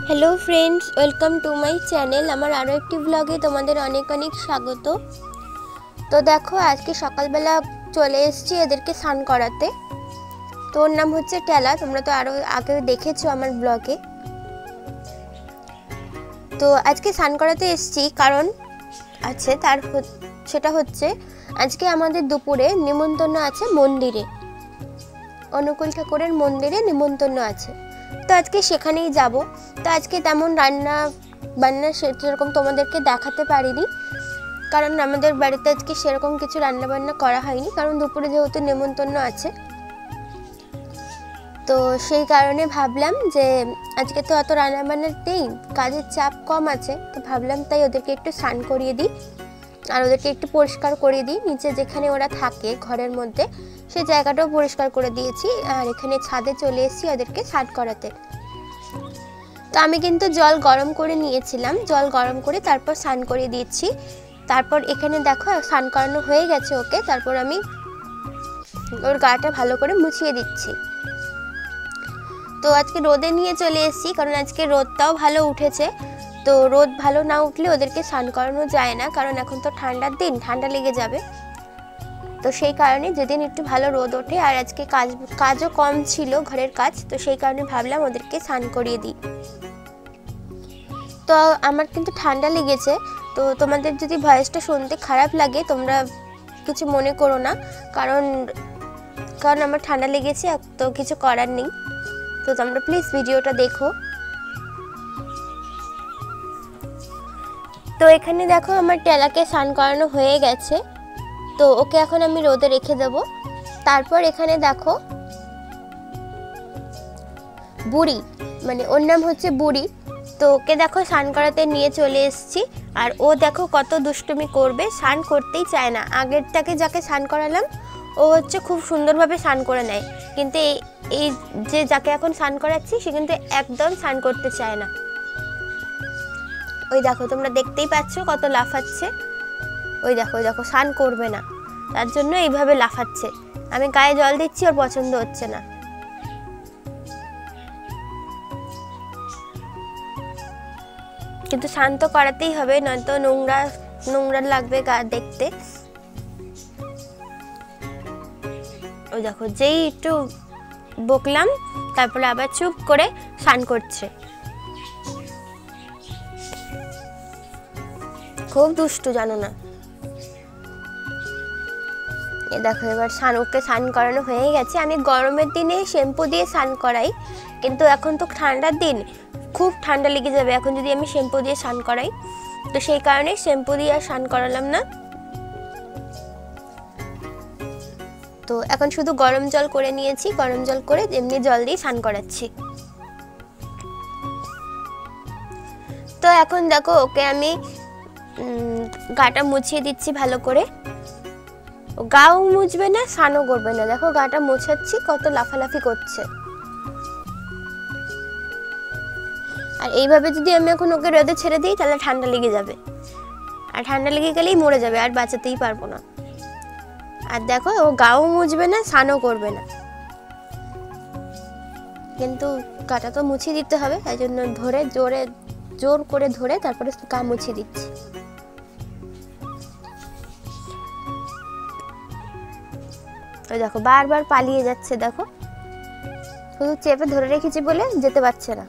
Hello friends, welcome to my channel. আমার আরো একটি ব্লগে তোমাদের অনেক অনেক স্বাগত। তো দেখো আজকে সকালবেলা চলে এসেছি এদেরকে স্নান করাতে। তো ওর নাম হচ্ছে টেলা, তোমরা তো আরো আগে দেখেছো আমার ব্লগে। তো আজকে স্নান করাতে এসেছি কারণ আছে তার সেটা হচ্ছে আজকে আমাদের দুপুরে নিমন্ত্রণ আছে মন্দিরে, অনুকূল ঠাকুরের মন্দিরে নিমন্ত্রণ আছে। তো আজকে সেখানেই যাব। তো আজকে তেমন রান্না বান্না সেরকম তোমাদেরকে দেখাতে পারিনি, কারণ আমাদের বাড়িতে আজকে সেরকম কিছু রান্না বান্না করা হয়নি, কারণ দুপুরে যেহেতু নিমন্ত্রণ আছে। তো সেই কারণে ভাবলাম যে আজকে তো অত রান্না বান্নার নেই, কাজের চাপ কম আছে, তো ভাবলাম তাই ওদেরকে একটু স্নান করিয়ে দিই আর ওদেরকে একটু পরিষ্কার করিয়ে দিই। নিচে যেখানে ওরা থাকে ঘরের মধ্যে সেই জায়গাটাও পরিষ্কার করে দিয়েছি, আর এখানে ছাদে চলে এসেছি ওদেরকে স্নান করাতে। তো আমি কিন্তু জল গরম করে নিয়েছিলাম, জল গরম করে তারপর স্নান করিয়ে দিচ্ছি। তারপর এখানে দেখো স্নান করানো হয়ে গেছে ওকে, তারপর আমি ওর গাটা ভালো করে মুছিয়ে দিচ্ছি। তো আজকে রোদে নিয়ে চলে এসেছি, কারণ আজকে রোদটাও ভালো উঠেছে। তো রোদ ভালো না উঠলে ওদেরকে স্নান করানো যায় না, কারণ এখন তো ঠান্ডার দিন, ঠান্ডা লেগে যাবে। তো সেই কারণে যেদিন একটু ভালো রোদ ওঠে, আর আজকে কাজও কম ছিল ঘরের কাজ, তো সেই কারণে ভাবলাম ওদেরকে স্নান করিয়ে দিই। তো আমার কিন্তু ঠান্ডা লেগেছে, তো তোমাদের যদি ভয়েসটা শুনতে খারাপ লাগে তোমরা কিছু মনে করো না, কারণ আমার ঠান্ডা লেগেছে, তো কিছু করার নেই। তো তোমরা প্লিজ ভিডিওটা দেখো। তো এখানে দেখো আমার টেলাকে স্নান করানো হয়ে গেছে, তো ওকে এখন আমি রোদে রেখে দেব। তারপর এখানে দেখো বুড়ি, মানে ওর নাম হচ্ছে বুড়ি, তো ওকে দেখো স্নান করাতে নিয়ে চলে এসেছি। আর ও দেখো কত দুষ্টুমি করবে, স্নান করতেই চায় না। আগেরটাকে যাকে স্নান করালাম ও হচ্ছে খুব সুন্দরভাবে স্নান করে নেয়, কিন্তু এই যে যাকে এখন স্নান করাচ্ছি সে কিন্তু একদম স্নান করতে চায় না। ওই দেখো তোমরা দেখতেই পাচ্ছ কত লাফাচ্ছে, ওই দেখো স্নান করবে না, তার জন্য এইভাবে লাফাচ্ছে। আমি গায়ে জল দিচ্ছি, ওর পছন্দ হচ্ছে না। কিন্তু স্নান তো করাতেই হবে, নয়তো নোংরা লাগবে গা দেখতে। ওই দেখো যেই একটু বকলাম তারপরে আবার চুপ করে স্নান করছে। খুব দুষ্টু জানো না। এ দেখো এবার ওকে স্নান করানো হয়ে গেছে। আমি গরমের দিনে শ্যাম্পু দিয়ে স্নান করাই, কিন্তু এখন তো ঠান্ডার দিন, খুব ঠান্ডা লেগে যাবে এখন যদি আমি শ্যাম্পু দিয়ে স্নান করাই, তো সেই কারণে শ্যাম্পু দিয়ে আর স্নান করালাম না। তো এখন শুধু গরম জল করে নিয়েছি, গরম জল করে এমনি জল দিয়ে স্নান করাচ্ছি। তো এখন দেখো ওকে আমি গাটা মুছিয়ে দিচ্ছি ভালো করে। গাও মুছবে না, স্নানও করবে না, দেখো গাটা মোছাচ্ছি, কত লাফালাফি করছে। আর এইভাবে যদি আমি এখন ওকে রোদে ছেড়ে দিই তাহলে ঠান্ডা লেগে যাবে, আর ঠান্ডা লেগে গেলেই মরে যাবে, আর বাঁচাতেই পারবো না। আর দেখো ও গাও মুছবে না, স্নানও করবে না, কিন্তু গাটা তো মুছিয়ে দিতে হবে, তাই জন্য জোর করে ধরে তারপরে গা মুছিয়ে দিচ্ছি। ওই দেখো বারবার পালিয়ে যাচ্ছে, দেখো শুধু চেপে ধরে রেখেছি বলে যেতে পারছে না।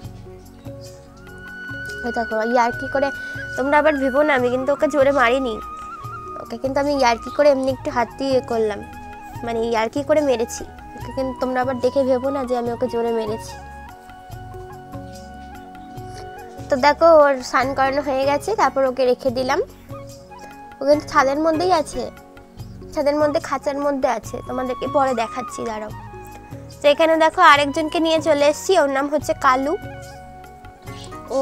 ওই দেখো ইয়ার্কি করে, তোমরা আবার ভেবো না আমি কিন্তু ওকে জোরে মারিনি, ওকে কিন্তু আমি ইয়ার্কি করে এমনি একটু হাত দিয়ে করলাম, মানে ইয়ার্কি করে মেরেছি ওকে, কিন্তু তোমরা আবার দেখে ভেবো না যে আমি ওকে জোরে মেরেছি। তো দেখো ওর স্নান করানো হয়ে গেছে, তারপর ওকে রেখে দিলাম। ও কিন্তু ছাদের মধ্যেই আছে, ছাদের মধ্যে খাঁচার মধ্যে আছে, তোমাদেরকে পরে দেখাচ্ছি, দাঁড়াও। তো এখানে দেখো আরেকজনকে নিয়ে চলে এসেছি, ওর নাম হচ্ছে কালু। ও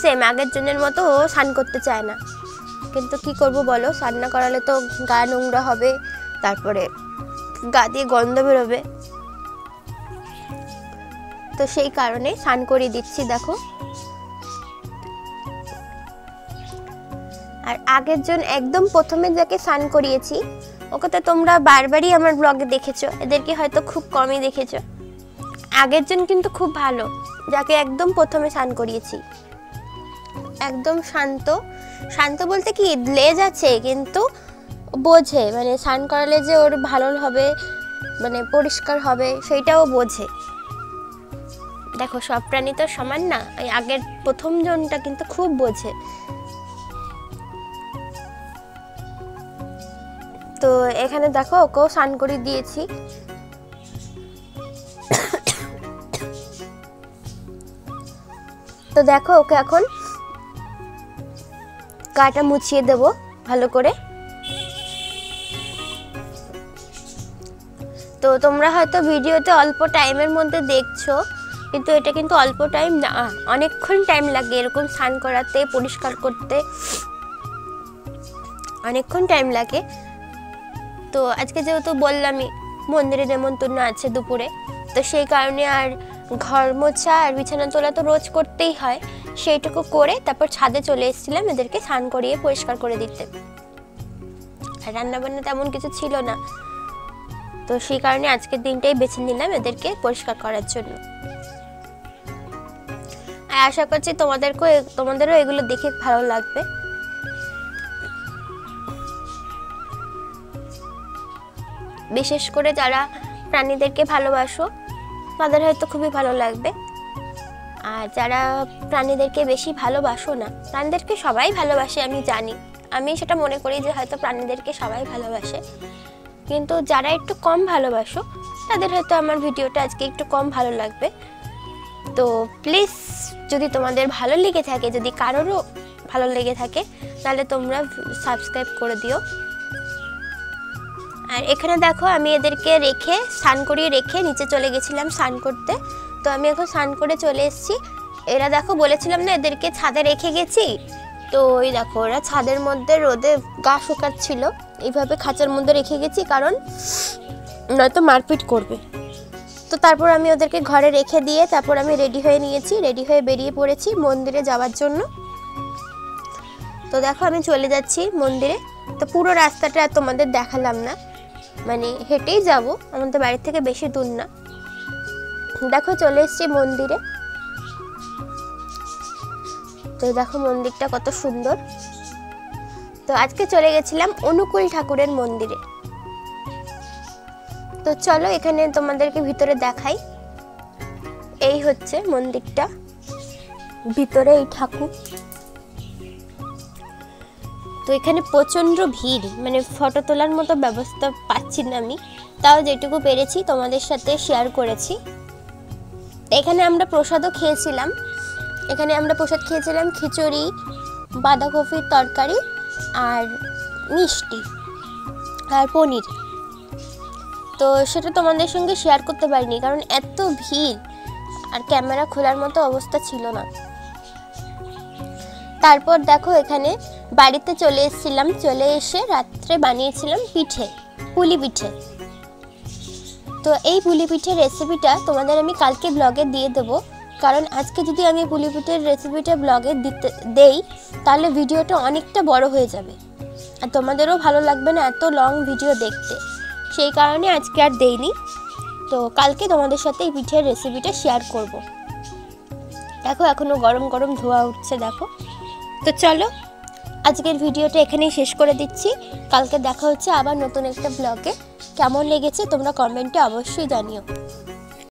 সেম আগের জনের মতো, ও স্নান করতে চায় না, কিন্তু কি করব বলো, স্নান না করালে তো গা নোংরা হবে, তারপরে গা দিয়ে গন্ধ বেরোবে, তো সেই কারণে স্নান করিয়ে দিচ্ছি। দেখো আর আগের জন একদম প্রথমে যাকে স্নান করিয়েছি ওকে তো তোমরা বারবারই আমার ব্লগে দেখেছো, এদেরকে হয়তো খুব কমই দেখেছো। আগের জন কিন্তু খুব ভালো, যাকে একদম প্রথমে স্নান করিয়েছি, একদম শান্ত। শান্ত বলতে কি, লেজ আছে কিন্তু বোঝে, মানে স্নান করালে যে ওর ভালো হবে, মানে পরিষ্কার হবে, সেইটাও বোঝে। দেখো সব প্রাণী তো সমান না, এই আগের প্রথম জনটা কিন্তু খুব বোঝে। তো এখানে দেখো ওকেও স্নান করে দিয়েছি। তো দেখো ওকে এখন গাটা মুছিয়ে দেব ভালো করে। তো তোমরা হয়তো ভিডিওতে অল্প টাইমের মধ্যে দেখছো, কিন্তু এটা কিন্তু অল্প টাইম না, অনেকক্ষণ টাইম লাগে এরকম স্নান করাতে, পরিষ্কার করতে অনেকক্ষণ টাইম লাগে। তো আজকে যেহেতু বললামই মন্দিরে নেমন্তন্ন আছে দুপুরে, তো সেই কারণে আর ঘর মোছা আর বিছানা তোলা তো রোজ করতেই হয়, সেইটুকু করে তারপর ছাদে চলে এসেছিলাম এদেরকে স্নান করিয়ে পরিষ্কার করে দিতে। আর রান্নাবান্না তেমন কিছু ছিল না, তো সেই কারণে আজকের দিনটাই বেছে নিলাম এদেরকে পরিষ্কার করার জন্য। আর আশা করছি তোমাদেরও এগুলো দেখে ভালো লাগবে। বিশেষ করে যারা প্রাণীদেরকে ভালোবাসো তাদের হয়তো খুবই ভালো লাগবে। আর যারা প্রাণীদেরকে বেশি ভালোবাসো না, প্রাণীদেরকে সবাই ভালোবাসে আমি জানি, আমি সেটা মনে করি যে হয়তো প্রাণীদেরকে সবাই ভালোবাসে, কিন্তু যারা একটু কম ভালোবাসো তাদের হয়তো আমার ভিডিওটা আজকে একটু কম ভালো লাগবে। তো প্লিজ যদি তোমাদের ভালো লেগে থাকে, যদি কারোরও ভালো লেগে থাকে, তাহলে তোমরা সাবস্ক্রাইব করে দিও। আর এখানে দেখো আমি এদেরকে রেখে স্নান করিয়ে রেখে নিচে চলে গেছিলাম স্নান করতে। তো আমি এখন স্নান করে চলে এসেছি। এরা দেখো বলেছিলাম না এদেরকে ছাদে রেখে গেছি, তো ওই দেখো ওরা ছাদের মধ্যে রোদে গা শুকাচ্ছিল, এইভাবে খাঁচার মধ্যে রেখে গেছি কারণ নয়তো মারপিট করবে। তো তারপর আমি ওদেরকে ঘরে রেখে দিয়ে তারপর আমি রেডি হয়ে নিয়েছি, রেডি হয়ে বেরিয়ে পড়েছি মন্দিরে যাওয়ার জন্য। তো দেখো আমি চলে যাচ্ছি মন্দিরে। তো পুরো রাস্তাটা তোমাদের দেখালাম না, মানে হেঁটেই যাব, আমাদের বাড়ি থেকে বেশি দূর না। দেখো চলে এসেছি মন্দিরে। তো দেখো মন্দিরটা কত সুন্দর। তো আজকে চলে গেছিলাম অনুকূল ঠাকুরের মন্দিরে। তো চলো এখানে তোমাদেরকে ভিতরে দেখাই। এই হচ্ছে মন্দিরটা, ভিতরে এই ঠাকুর। তো এখানে প্রচণ্ড ভিড়, মানে ফটো তোলার মতো ব্যবস্থা পাচ্ছি না আমি, তাও যেটুকু পেরেছি তোমাদের সাথে শেয়ার করেছি। এখানে আমরা প্রসাদও খেয়েছিলাম, এখানে আমরা প্রসাদ খেয়েছিলাম খিচুড়ি, বাঁধাকপির তরকারি আর মিষ্টি আর পনির। তো সেটা তোমাদের সঙ্গে শেয়ার করতে পারিনি কারণ এত ভিড় আর ক্যামেরা খোলার মতো অবস্থা ছিল না। তারপর দেখো এখানে বাড়িতে চলে এসেছিলাম, চলে এসে রাত্রে বানিয়েছিলাম পিঠে, পুলি পিঠে। তো এই পুলি পিঠের রেসিপিটা তোমাদের আমি কালকে ব্লগে দিয়ে দেবো, কারণ আজকে যদি আমি পুলি পিঠের রেসিপিটা ব্লগে দেই তাহলে ভিডিওটা অনেকটা বড় হয়ে যাবে আর তোমাদেরও ভালো লাগবে না এত লং ভিডিও দেখতে, সেই কারণে আজকে আর দেইনি। তো কালকে তোমাদের সাথে এই পিঠের রেসিপিটা শেয়ার করব। দেখো এখনো গরম গরম ধোয়া উঠছে দেখো। তো চলো আজকের ভিডিওটা এখানেই শেষ করে দিচ্ছি, কালকে দেখা হচ্ছে আবার নতুন একটা ব্লগে। কেমন লেগেছে তোমরা কমেন্টে অবশ্যই জানিও।